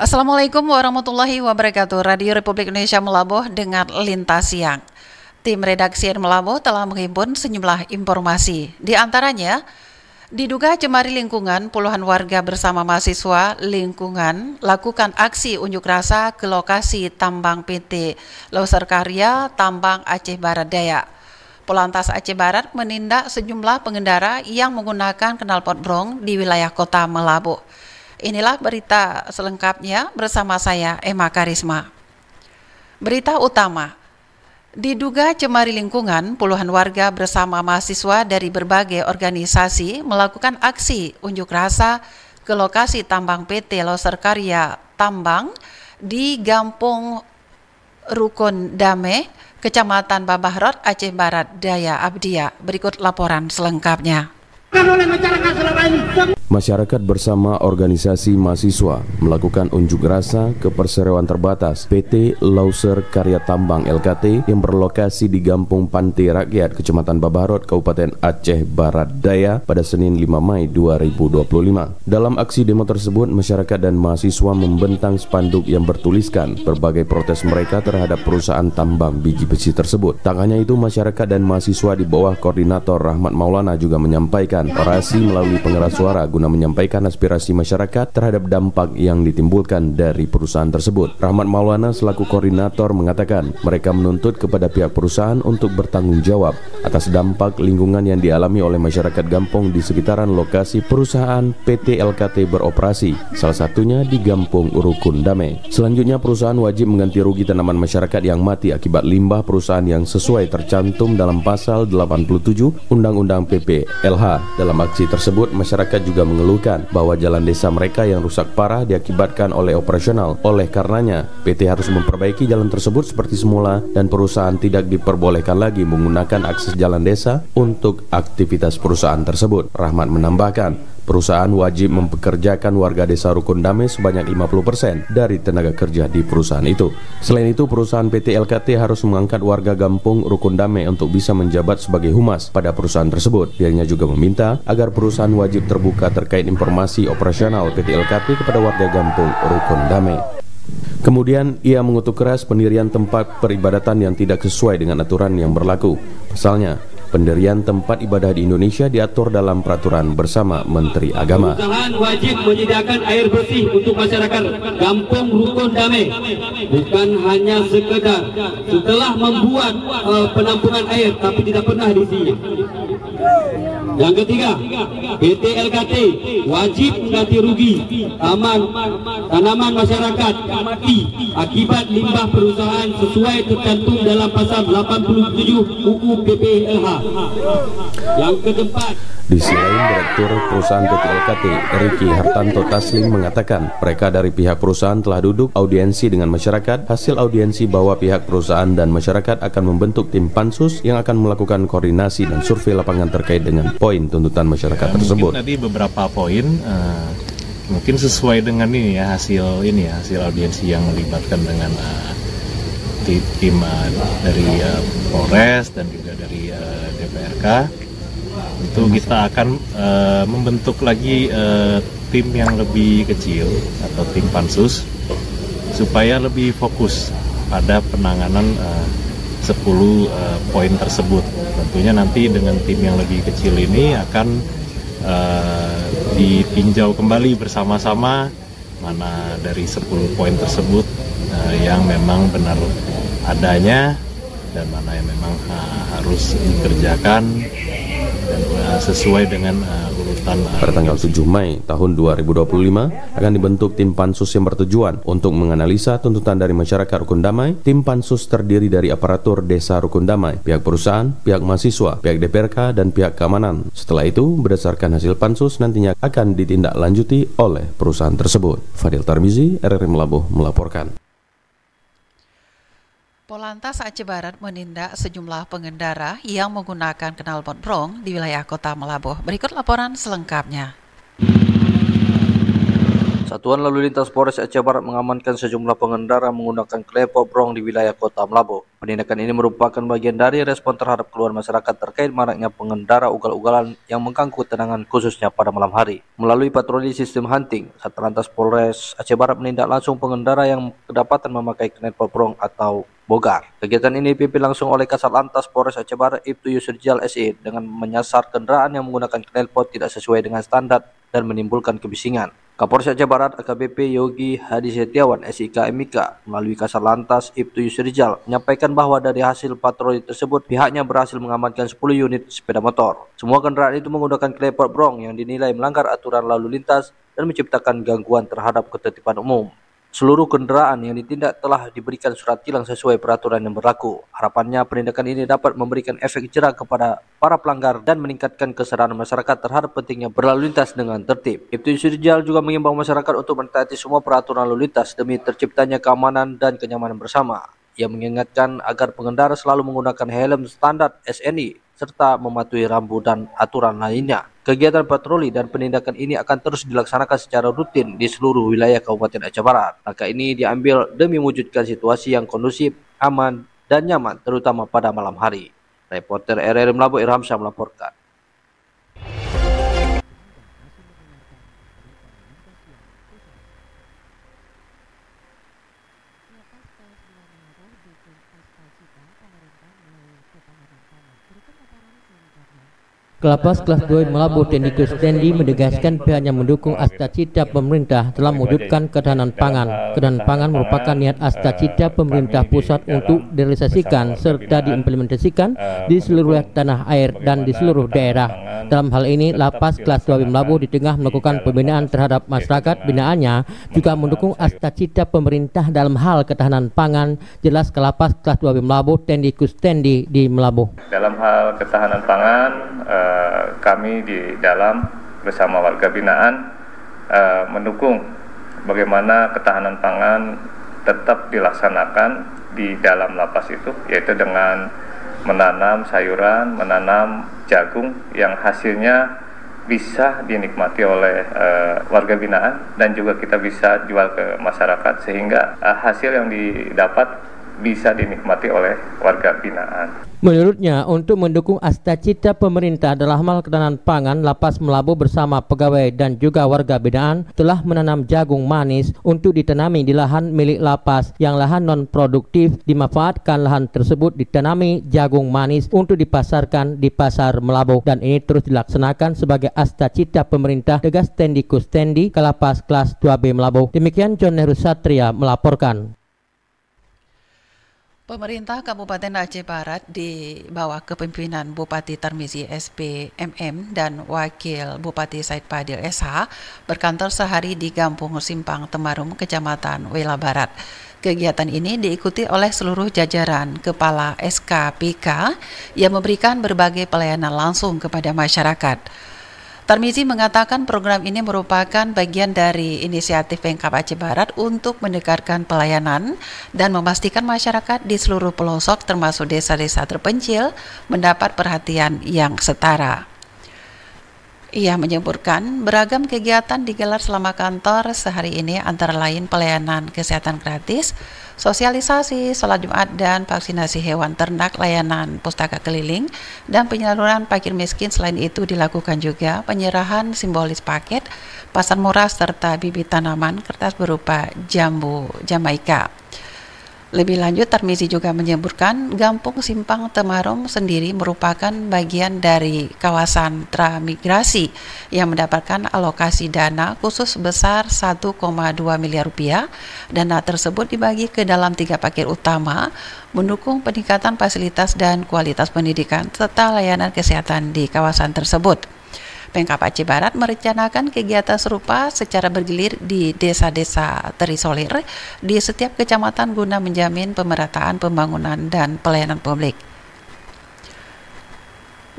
Assalamualaikum warahmatullahi wabarakatuh. Radio Republik Indonesia Melabuh dengan Lintas Siang. Tim redaksi Melabuh telah menghimpun sejumlah informasi. Di antaranya, diduga cemari lingkungan, puluhan warga bersama mahasiswa lingkungan lakukan aksi unjuk rasa ke lokasi tambang PT Loser Karya Tambang Aceh Barat Daya. Polantas Aceh Barat menindak sejumlah pengendara yang menggunakan knalpot brong di wilayah kota Melabuh. Inilah berita selengkapnya bersama saya, Emma Karisma. Berita utama, diduga cemari lingkungan, puluhan warga bersama mahasiswa dari berbagai organisasi melakukan aksi unjuk rasa ke lokasi tambang PT Loser Karya Tambang di Gampung Rukun Dame, Kecamatan Babahrot, Aceh Barat Daya Abdia. Berikut laporan selengkapnya. Masyarakat bersama organisasi mahasiswa melakukan unjuk rasa ke perseroan terbatas PT Loser Karya Tambang LKT yang berlokasi di Gampung Pantai Rakyat, Kecamatan Babahrot, Kabupaten Aceh Barat Daya pada Senin 5 Mei 2025. Dalam aksi demo tersebut, masyarakat dan mahasiswa membentang spanduk yang bertuliskan berbagai protes mereka terhadap perusahaan tambang biji besi tersebut. Tak hanya itu, masyarakat dan mahasiswa di bawah koordinator Rahmat Maulana juga menyampaikan orasi melalui pengeras suara guna menyampaikan aspirasi masyarakat terhadap dampak yang ditimbulkan dari perusahaan tersebut. Rahmat Maulana selaku koordinator mengatakan mereka menuntut kepada pihak perusahaan untuk bertanggung jawab atas dampak lingkungan yang dialami oleh masyarakat Gampung di sekitaran lokasi perusahaan PT LKT beroperasi, salah satunya di Gampung Rukun Dame. Selanjutnya, perusahaan wajib mengganti rugi tanaman masyarakat yang mati akibat limbah perusahaan yang sesuai tercantum dalam pasal 87 Undang-Undang PPLH. Dalam aksi tersebut, masyarakat juga mengeluhkan bahwa jalan desa mereka yang rusak parah diakibatkan oleh operasional. Oleh karenanya, PT harus memperbaiki jalan tersebut seperti semula dan perusahaan tidak diperbolehkan lagi menggunakan akses jalan desa untuk aktivitas perusahaan tersebut. Rahmat menambahkan, perusahaan wajib mempekerjakan warga desa Rukun Dame sebanyak 50% dari tenaga kerja di perusahaan itu. Selain itu, perusahaan PT LKT harus mengangkat warga Gampung Rukun Dame untuk bisa menjabat sebagai humas pada perusahaan tersebut. Dirinya juga meminta agar perusahaan wajib terbuka terkait informasi operasional PT LKT kepada warga Gampung Rukun Dame. Kemudian ia mengutuk keras pendirian tempat peribadatan yang tidak sesuai dengan aturan yang berlaku. Pasalnya, pendirian tempat ibadah di Indonesia diatur dalam peraturan bersama Menteri Agama. Perusahaan wajib menyediakan air bersih untuk masyarakat Gampung Rukun Dame, bukan hanya sekedar setelah membuat penampungan air tapi tidak pernah diisi. Yang ketiga, PT LKT wajib mengganti rugi tanaman masyarakat mati akibat limbah perusahaan sesuai tercantum dalam pasal 87 UU PPLH. Yang keempat, di sisi lain, Direktur Perusahaan PT LKT, Riki Hartanto Taslim, mengatakan mereka dari pihak perusahaan telah duduk audiensi dengan masyarakat. Hasil audiensi bahwa pihak perusahaan dan masyarakat akan membentuk tim pansus yang akan melakukan koordinasi dan survei lapangan terkait dengan poin tuntutan masyarakat tersebut. Mungkin tadi beberapa poin mungkin sesuai dengan hasil audiensi yang melibatkan dengan tim dari Polres dan juga dari DPRK. Itu kita akan membentuk lagi tim yang lebih kecil atau tim pansus supaya lebih fokus pada penanganan 10 poin tersebut. Tentunya nanti dengan tim yang lebih kecil ini akan ditinjau kembali bersama-sama mana dari 10 poin tersebut yang memang benar adanya dan mana yang memang harus dikerjakan dan sesuai dengan urutan. Pada tanggal 7 Mei tahun 2025 akan dibentuk tim pansus yang bertujuan untuk menganalisa tuntutan dari masyarakat Rukun Damai. Tim pansus terdiri dari aparatur desa Rukun Damai, pihak perusahaan, pihak mahasiswa, pihak DPRK, dan pihak keamanan. Setelah itu, berdasarkan hasil pansus nantinya akan ditindaklanjuti oleh perusahaan tersebut. Fadil Tarmizi, RRI Melabuh melaporkan. Polantas Aceh Barat menindak sejumlah pengendara yang menggunakan knalpot brong di wilayah kota Melabuh. Berikut laporan selengkapnya. Satuan Lalu Lintas Polres Aceh Barat mengamankan sejumlah pengendara menggunakan knalpot brong di wilayah Kota Melaboh. Penindakan ini merupakan bagian dari respon terhadap keluhan masyarakat terkait maraknya pengendara ugal-ugalan yang mengganggu ketenangan khususnya pada malam hari. Melalui patroli sistem hunting, Satlantas Polres Aceh Barat menindak langsung pengendara yang kedapatan memakai knalpot brong atau bogar. Kegiatan ini dipimpin langsung oleh Kasat Lantas Polres Aceh Barat Ibtu Yusrijal SE dengan menyasar kendaraan yang menggunakan knalpot tidak sesuai dengan standar dan menimbulkan kebisingan. Kapolres Aceh Barat AKBP Yogi Hadi Setiawan SIK MIK melalui Kasat Lantas Ibtu Yusrijal menyampaikan bahwa dari hasil patroli tersebut pihaknya berhasil mengamankan 10 unit sepeda motor. Semua kendaraan itu menggunakan knalpot brong yang dinilai melanggar aturan lalu lintas dan menciptakan gangguan terhadap ketertiban umum. Seluruh kendaraan yang ditindak telah diberikan surat tilang sesuai peraturan yang berlaku. Harapannya penindakan ini dapat memberikan efek jera kepada para pelanggar dan meningkatkan kesadaran masyarakat terhadap pentingnya berlalu lintas dengan tertib. Ibtu Yusrijal juga mengimbau masyarakat untuk mentaati semua peraturan lalu lintas demi terciptanya keamanan dan kenyamanan bersama. Ia mengingatkan agar pengendara selalu menggunakan helm standar SNI serta mematuhi rambu dan aturan lainnya. Kegiatan patroli dan penindakan ini akan terus dilaksanakan secara rutin di seluruh wilayah Kabupaten Aceh Barat. Langkah ini diambil demi mewujudkan situasi yang kondusif, aman, dan nyaman, terutama pada malam hari. Reporter RRI Melaboh Irhamsyah melaporkan. Kelapas kelas 2 Melaboh Tendi Kustendi menegaskan pihaknya mendukung Astacita pemerintah telah mewujudkan ketahanan pangan. Ketahanan pangan merupakan niat Astacita pemerintah pusat untuk direalisasikan serta diimplementasikan di seluruh tanah air dan di seluruh daerah. Dalam hal ini, Lapas kelas 2 Melaboh di tengah melakukan pembinaan terhadap masyarakat binaannya juga mendukung Astacita pemerintah dalam hal ketahanan pangan. Jelas Kelapas kelas 2 Melaboh Tendi Kustendi di Melaboh. Dalam hal ketahanan pangan, kami di dalam bersama warga binaan mendukung bagaimana ketahanan pangan tetap dilaksanakan di dalam lapas itu, yaitu dengan menanam sayuran, menanam jagung yang hasilnya bisa dinikmati oleh warga binaan dan juga kita bisa jual ke masyarakat sehingga hasil yang didapat bisa dinikmati oleh warga binaan. Menurutnya, untuk mendukung Astacita pemerintah dalam hal ketahanan pangan, Lapas Melaboh bersama pegawai dan juga warga binaan telah menanam jagung manis untuk ditanami di lahan milik Lapas yang lahan non-produktif. Dimanfaatkan lahan tersebut ditanami jagung manis untuk dipasarkan di pasar Melaboh, dan ini terus dilaksanakan sebagai Astacita pemerintah, tegas Tendi Kustendi, Kelapas kelas 2B Melaboh. Demikian John Heru Satria melaporkan. Pemerintah Kabupaten Aceh Barat di bawah kepemimpinan Bupati Tarmizi SPMM dan Wakil Bupati Said Padil SH berkantor sehari di Kampung Simpang Temarum, Kecamatan Wela Barat. Kegiatan ini diikuti oleh seluruh jajaran Kepala SKPK yang memberikan berbagai pelayanan langsung kepada masyarakat. Tarmizi mengatakan program ini merupakan bagian dari inisiatif Pemkab Aceh Barat untuk mendekatkan pelayanan dan memastikan masyarakat di seluruh pelosok termasuk desa-desa terpencil mendapat perhatian yang setara. Ia menyebutkan beragam kegiatan digelar selama kantor sehari ini, antara lain pelayanan kesehatan gratis, sosialisasi, sholat Jumat dan vaksinasi hewan ternak, layanan pustaka keliling, dan penyaluran fakir miskin. Selain itu dilakukan juga penyerahan simbolis paket, pasar murah, serta bibit tanaman kertas berupa jambu Jamaika. Lebih lanjut, Tarmizi juga menyebutkan Kampung Simpang Temarum sendiri merupakan bagian dari kawasan transmigrasi yang mendapatkan alokasi dana khusus sebesar 1,2 miliar rupiah. Dana tersebut dibagi ke dalam 3 paket utama, mendukung peningkatan fasilitas dan kualitas pendidikan serta layanan kesehatan di kawasan tersebut. Pemkab Aceh Barat merencanakan kegiatan serupa secara bergilir di desa-desa terisolir di setiap kecamatan guna menjamin pemerataan pembangunan dan pelayanan publik.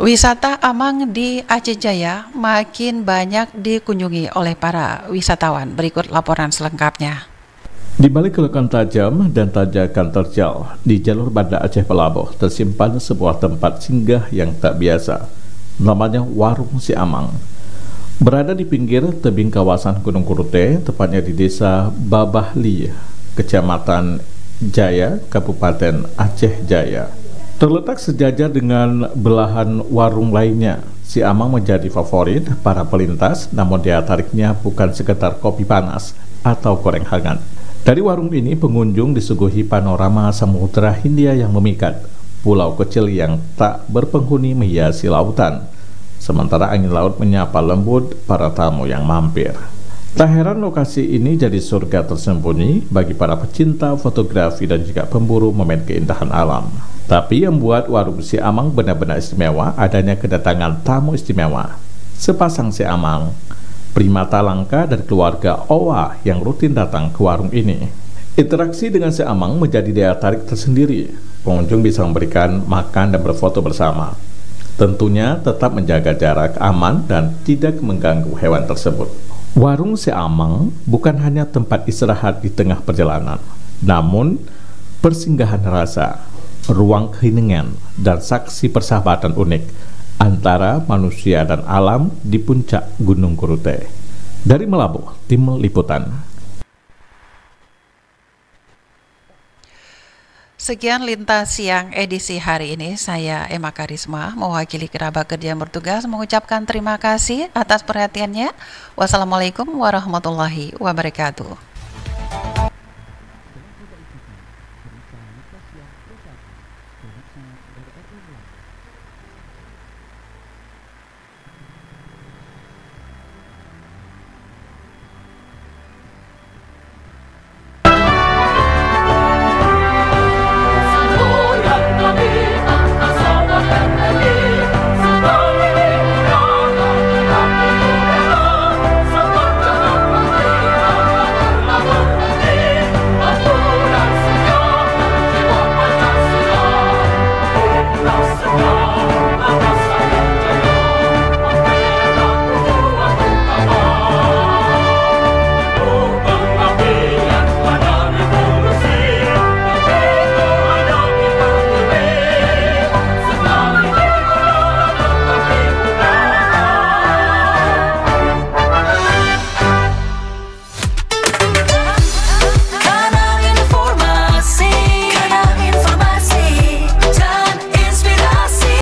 Wisata Amang di Aceh Jaya makin banyak dikunjungi oleh para wisatawan. Berikut laporan selengkapnya. Di balik kelukan tajam dan tanjakan terjal di jalur Banda Aceh Melaboh tersimpan sebuah tempat singgah yang tak biasa. Namanya Warung Si Amang. Berada di pinggir tebing kawasan Gunung Kurute, tepatnya di desa Babahli, Kecamatan Jaya, Kabupaten Aceh Jaya. Terletak sejajar dengan belahan warung lainnya, Si Amang menjadi favorit para pelintas, namun daya tariknya bukan sekedar kopi panas atau goreng hangat. Dari warung ini pengunjung disuguhi panorama Samudra Hindia yang memikat, pulau kecil yang tak berpenghuni menghiasi lautan, sementara angin laut menyapa lembut para tamu yang mampir. Tak heran lokasi ini jadi surga tersembunyi bagi para pecinta fotografi dan juga pemburu momen keindahan alam. Tapi yang membuat warung Si Amang benar-benar istimewa adanya kedatangan tamu istimewa. Sepasang Si Amang, primata langka dari keluarga Owa yang rutin datang ke warung ini. Interaksi dengan Si Amang menjadi daya tarik tersendiri. Pengunjung bisa memberikan makan dan berfoto bersama. Tentunya tetap menjaga jarak aman dan tidak mengganggu hewan tersebut. Warung Si Amang bukan hanya tempat istirahat di tengah perjalanan, namun persinggahan rasa, ruang keheningan, dan saksi persahabatan unik antara manusia dan alam di puncak Gunung Kurute. Dari Melabuh, Tim Liputan. Sekian Lintas Siang edisi hari ini. Saya Emma Karisma, mewakili kerabat kerja yang bertugas, mengucapkan terima kasih atas perhatiannya. Wassalamualaikum warahmatullahi wabarakatuh.